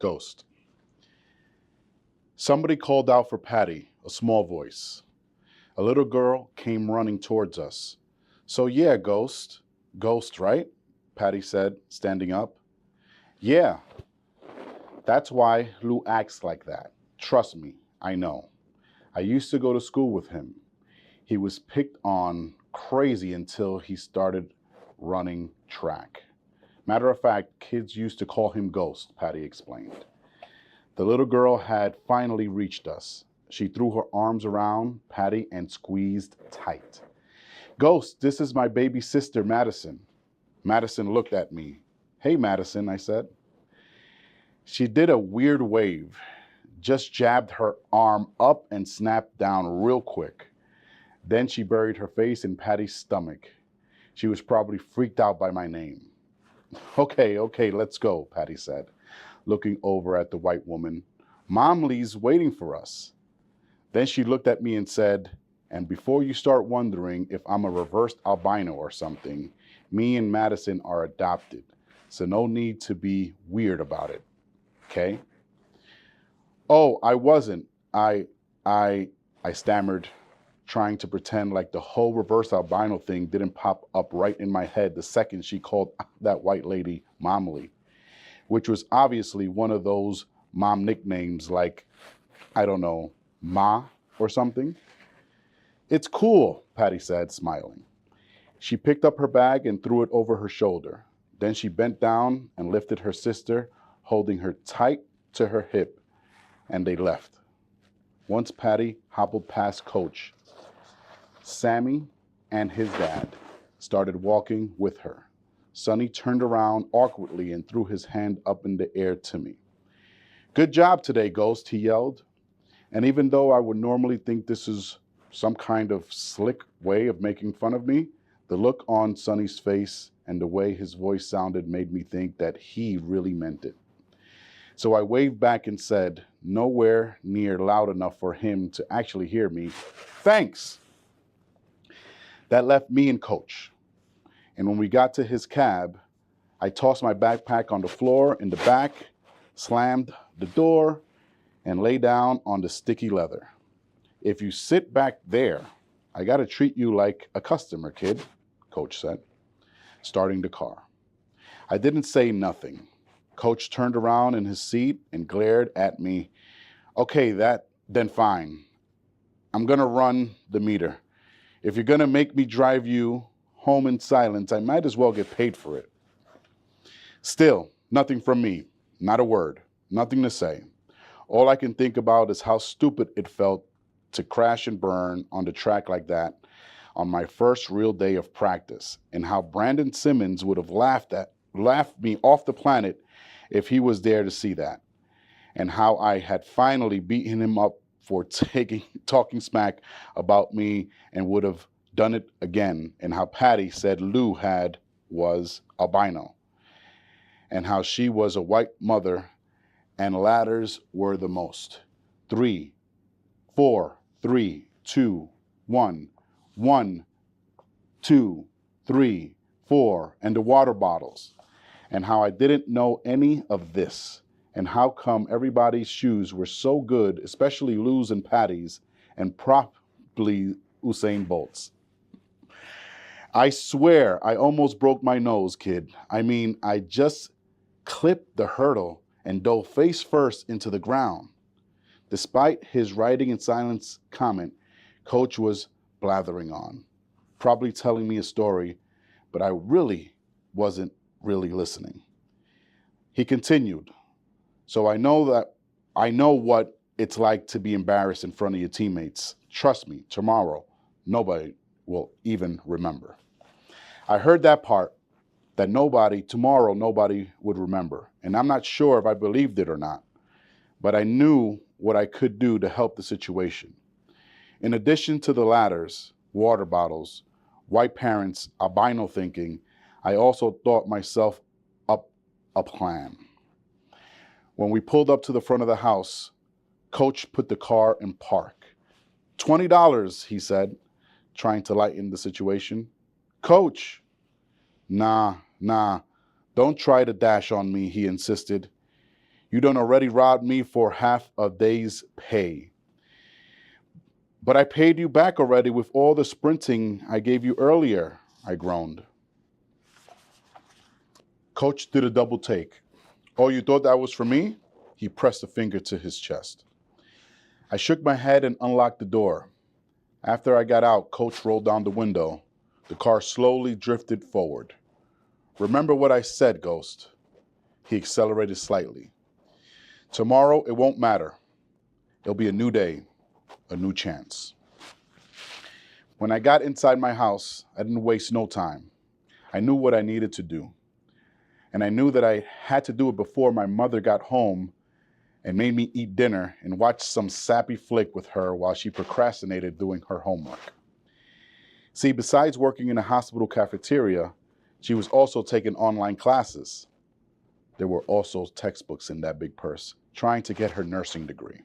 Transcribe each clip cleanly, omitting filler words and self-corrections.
Ghost. Somebody called out for Patty, a small voice. A little girl came running towards us. So yeah, Ghost. Ghost, right? Patty said, standing up. Yeah, that's why Lou acts like that. Trust me, I know. I used to go to school with him. He was picked on crazy until he started running track. Matter of fact, kids used to call him Ghost, Patty explained. The little girl had finally reached us. She threw her arms around Patty and squeezed tight. Ghost, this is my baby sister, Madison. Madison looked at me. Hey, Madison, I said. She did a weird wave, just jabbed her arm up and snapped down real quick. Then she buried her face in Patty's stomach. She was probably freaked out by my name. Okay, let's go, Patty said, looking over at the white woman. Mom Lee's waiting for us. Then she looked at me and said, and before you start wondering if I'm a reversed albino or something, me and Madison are adopted, so no need to be weird about it, okay? Oh, I wasn't. I stammered, trying to pretend like the whole reverse albino thing didn't pop up right in my head the second she called that white lady Mom Lee, which was obviously one of those mom nicknames like, I don't know, Ma or something. It's cool, Patty said, smiling. She picked up her bag and threw it over her shoulder. Then she bent down and lifted her sister, holding her tight to her hip, and they left. Once Patty hobbled past Coach, Sammy and his dad started walking with her. Sonny turned around awkwardly and threw his hand up in the air to me. Good job today, Ghost, he yelled. And even though I would normally think this is some kind of slick way of making fun of me, the look on Sonny's face and the way his voice sounded made me think that he really meant it. So I waved back and said, nowhere near loud enough for him to actually hear me, thanks. That left me and Coach. And when we got to his cab, I tossed my backpack on the floor in the back, slammed the door, and lay down on the sticky leather. If you sit back there, I gotta treat you like a customer, kid, Coach said, starting the car. I didn't say nothing. Coach turned around in his seat and glared at me. Okay, then fine. I'm gonna run the meter. If you're gonna make me drive you home in silence, I might as well get paid for it. Still, nothing from me, not a word, nothing to say. All I can think about is how stupid it felt to crash and burn on the track like that on my first real day of practice, and how Brandon Simmons would have laughed me off the planet if he was there to see that, and how I had finally beaten him up for talking smack about me and would have done it again, and how Patty said Lou was albino, and how she was a white mother and ladders were the most. 3, 4, 3, 2, 1, 1, 2, 3, 4, and the water bottles, and how I didn't know any of this, and how come everybody's shoes were so good, especially Lou's and Patty's, and probably Usain Bolt's. I swear I almost broke my nose, kid. I mean, I just clipped the hurdle and dove face first into the ground. Despite his riding in silence comment, Coach was blathering on, probably telling me a story, but I really wasn't really listening. He continued, so I know what it's like to be embarrassed in front of your teammates. Trust me, tomorrow, nobody will even remember. I heard that part, that tomorrow nobody would remember. And I'm not sure if I believed it or not, but I knew what I could do to help the situation. In addition to the ladders, water bottles, white parents, albino thinking, I also thought myself up a plan. When we pulled up to the front of the house, Coach put the car in park. $20, he said, trying to lighten the situation. Coach, nah, don't try to dash on me, he insisted. You done already robbed me for half a day's pay. But I paid you back already with all the sprinting I gave you earlier, I groaned. Coach did a double take. Oh, you thought that was for me? He pressed a finger to his chest. I shook my head and unlocked the door. After I got out, Coach rolled down the window. The car slowly drifted forward. Remember what I said, Ghost. He accelerated slightly. Tomorrow, it won't matter. It'll be a new day, a new chance. When I got inside my house, I didn't waste no time. I knew what I needed to do. And I knew that I had to do it before my mother got home and made me eat dinner and watch some sappy flick with her while she procrastinated doing her homework. See, besides working in a hospital cafeteria, she was also taking online classes. There were also textbooks in that big purse, trying to get her nursing degree.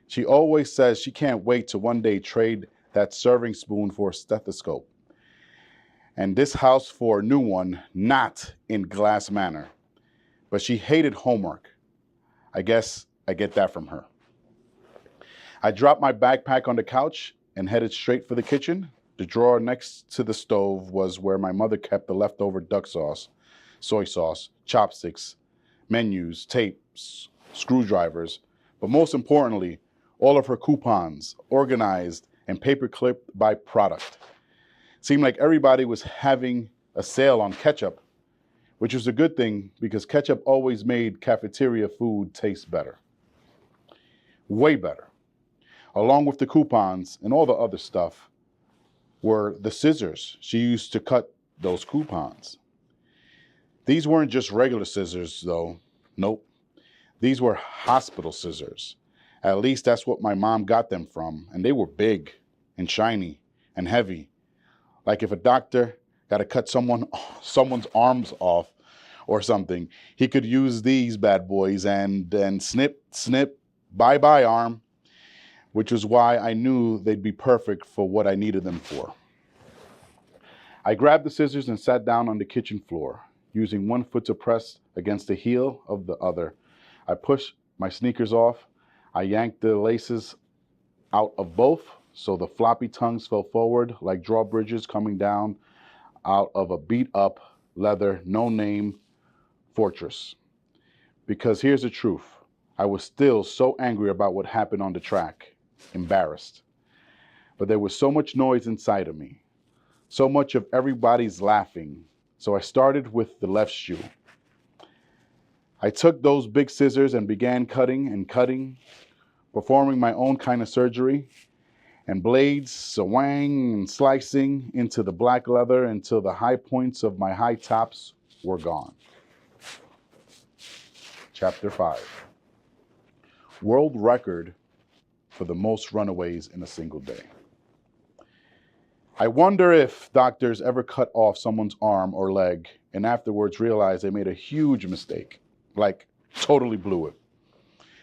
She always says she can't wait to one day trade that serving spoon for a stethoscope, and this house for a new one, not in glass manner. But she hated homework. I guess I get that from her. I dropped my backpack on the couch and headed straight for the kitchen. The drawer next to the stove was where my mother kept the leftover duck sauce, soy sauce, chopsticks, menus, tapes, screwdrivers, but most importantly, all of her coupons, organized and paper clipped by product. Seemed like everybody was having a sale on ketchup, which was a good thing because ketchup always made cafeteria food taste better. Way better. Along with the coupons and all the other stuff were the scissors she used to cut those coupons. These weren't just regular scissors, though. Nope. These were hospital scissors. At least that's what my mom got them from, and they were big and shiny and heavy. Like if a doctor got to cut someone's arms off or something, he could use these bad boys and then snip, snip, bye-bye arm, which was why I knew they'd be perfect for what I needed them for. I grabbed the scissors and sat down on the kitchen floor, using one foot to press against the heel of the other. I pushed my sneakers off. I yanked the laces out of both, so the floppy tongues fell forward like drawbridges coming down out of a beat-up leather, no-name fortress. Because here's the truth. I was still so angry about what happened on the track, embarrassed. But there was so much noise inside of me, so much of everybody's laughing. So I started with the left shoe. I took those big scissors and began cutting and cutting, performing my own kind of surgery, and blades swang and slicing into the black leather until the high points of my high tops were gone. Chapter 5. World record for the most runaways in a single day. I wonder if doctors ever cut off someone's arm or leg and afterwards realized they made a huge mistake, like totally blew it.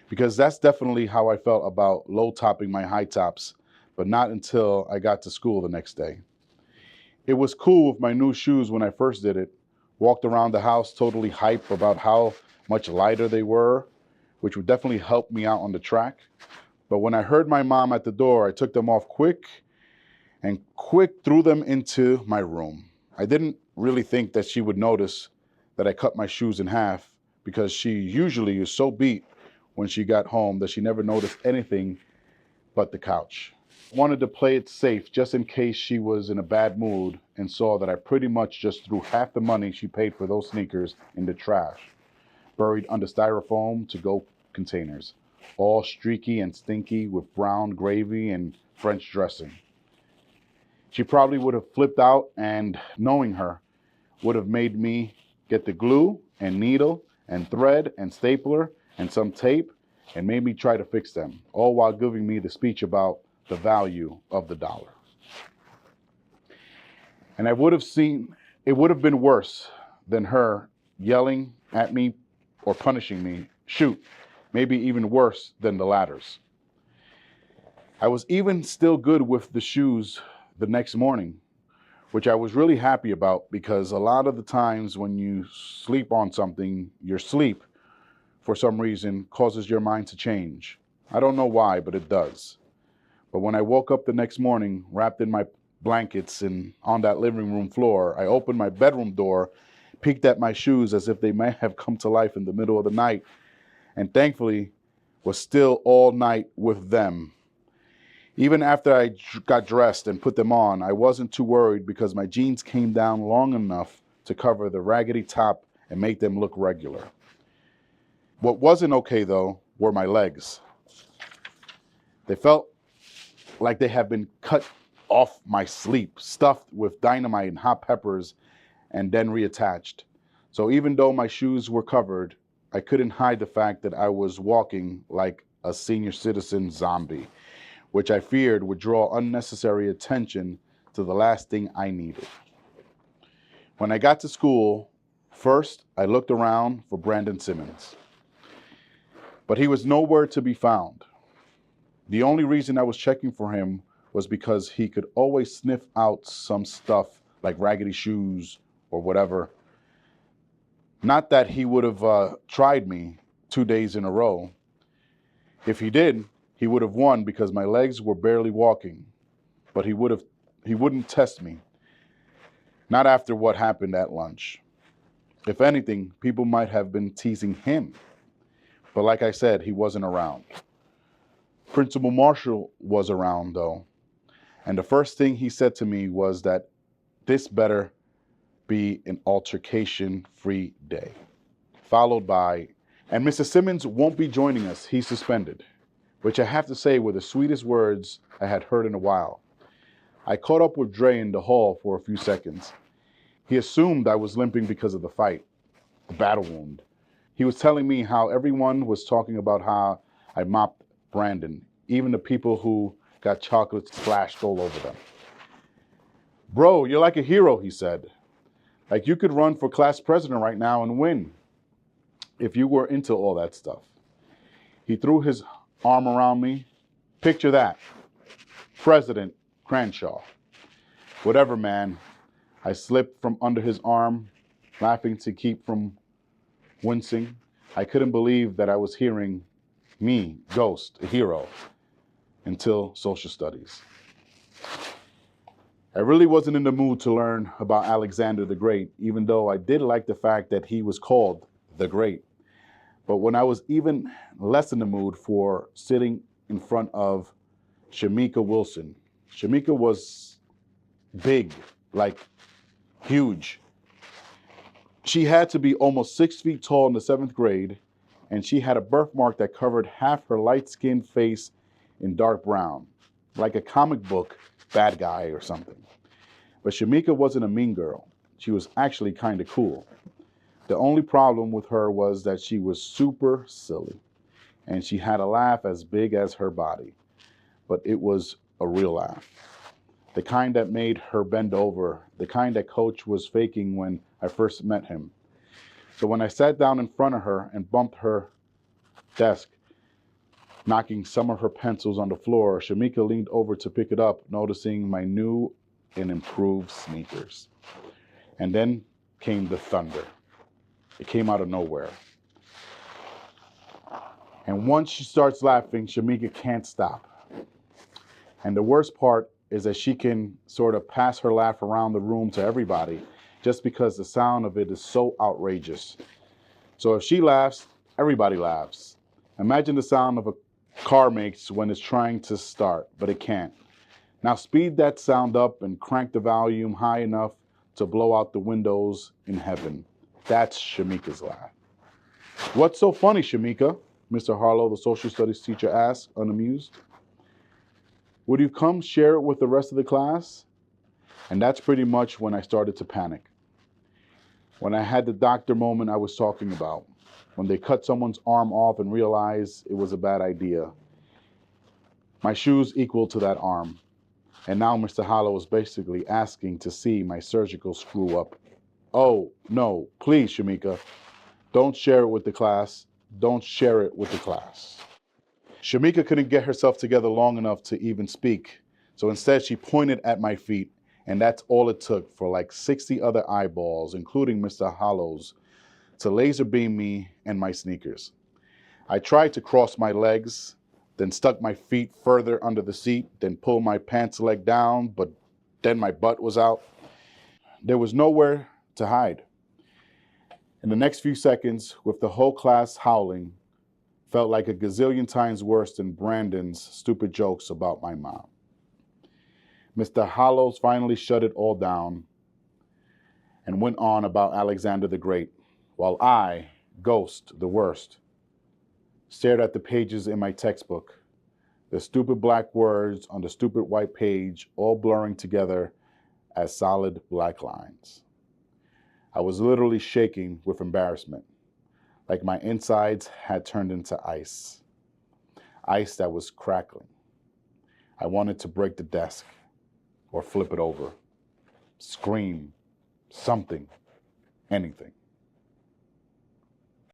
Because that's definitely how I felt about low topping my high tops, but not until I got to school the next day. It was cool with my new shoes when I first did it. Walked around the house totally hype about how much lighter they were, which would definitely help me out on the track. But when I heard my mom at the door, I took them off quick threw them into my room. I didn't really think that she would notice that I cut my shoes in half because she usually is so beat when she got home that she never noticed anything but the couch. I wanted to play it safe just in case she was in a bad mood and saw that I pretty much just threw half the money she paid for those sneakers in the trash, buried under styrofoam to-go containers, all streaky and stinky with brown gravy and French dressing. She probably would have flipped out and, knowing her, would have made me get the glue and needle and thread and stapler and some tape and made me try to fix them, all while giving me the speech about the value of the dollar. And it would have been worse than her yelling at me or punishing me. Shoot, maybe even worse than the latters. I was even still good with the shoes the next morning, which I was really happy about because a lot of the times when you sleep on something, your sleep, for some reason, causes your mind to change. I don't know why, but it does. But when I woke up the next morning, wrapped in my blankets and on that living room floor, I opened my bedroom door, peeked at my shoes as if they may have come to life in the middle of the night, and thankfully was still all night with them. Even after I got dressed and put them on, I wasn't too worried because my jeans came down long enough to cover the raggedy top and make them look regular. What wasn't okay, though, were my legs. They felt like they had been cut off my sleep, stuffed with dynamite and hot peppers, and then reattached. So even though my shoes were covered, I couldn't hide the fact that I was walking like a senior citizen zombie, which I feared would draw unnecessary attention to the last thing I needed. When I got to school, first I looked around for Brandon Simmons, but he was nowhere to be found. The only reason I was checking for him was because he could always sniff out some stuff like raggedy shoes or whatever. Not that he would have tried me 2 days in a row. If he did, he would have won because my legs were barely walking, but he wouldn't test me. Not after what happened at lunch. If anything, people might have been teasing him. But like I said, he wasn't around. Principal Marshall was around, though, and the first thing he said to me was that this better be an altercation-free day, followed by, and Mr. Simmons won't be joining us, he's suspended, which I have to say were the sweetest words I had heard in a while. I caught up with Dre in the hall for a few seconds. He assumed I was limping because of the fight, the battle wound. He was telling me how everyone was talking about how I mopped Brandon, even the people who got chocolates splashed all over them. Bro, you're like a hero, he said. Like you could run for class president right now and win if you were into all that stuff. He threw his arm around me. Picture that. President Crenshaw. Whatever, man. I slipped from under his arm, laughing to keep from wincing. I couldn't believe that I was hearing me, Ghost, a hero, until social studies. I really wasn't in the mood to learn about Alexander the Great, even though I did like the fact that he was called the Great. But when I was even less in the mood for sitting in front of Shamika Wilson. Shamika was big, like huge. She had to be almost 6 feet tall in the 7th grade, and she had a birthmark that covered half her light-skinned face in dark brown, like a comic book bad guy or something. But Shamika wasn't a mean girl. She was actually kind of cool. The only problem with her was that she was super silly, and she had a laugh as big as her body. But it was a real laugh. The kind that made her bend over, the kind that Coach was faking when I first met him. So when I sat down in front of her and bumped her desk, knocking some of her pencils on the floor, Shamika leaned over to pick it up, noticing my new and improved sneakers. And then came the thunder. It came out of nowhere. And once she starts laughing, Shamika can't stop. And the worst part is that she can sort of pass her laugh around the room to everybody just because the sound of it is so outrageous. So if she laughs, everybody laughs. Imagine the sound of a car makes when it's trying to start, but it can't. Now speed that sound up and crank the volume high enough to blow out the windows in heaven. That's Shamika's laugh. What's so funny, Shamika? Mr. Harlow, the social studies teacher, asked, unamused. Would you come share it with the rest of the class? And that's pretty much when I started to panic. When I had the doctor moment I was talking about. When they cut someone's arm off and realized it was a bad idea. My shoes equal to that arm. And now Mr. Harlow was basically asking to see my surgical screw up. Oh, no, please, Shamika. Don't share it with the class. Don't share it with the class. Shamika couldn't get herself together long enough to even speak. So instead she pointed at my feet, and that's all it took for like 60 other eyeballs, including Mr. Hollow's, to laser beam me and my sneakers. I tried to cross my legs, then stuck my feet further under the seat, then pulled my pants leg down, but then my butt was out. There was nowhere to hide. In the next few seconds, with the whole class howling, felt like a gazillion times worse than Brandon's stupid jokes about my mom. Mr. Hollows finally shut it all down and went on about Alexander the Great, while I, Ghost the worst, stared at the pages in my textbook, the stupid black words on the stupid white page all blurring together as solid black lines. I was literally shaking with embarrassment, like my insides had turned into ice. Ice that was crackling. I wanted to break the desk or flip it over, scream, something, anything.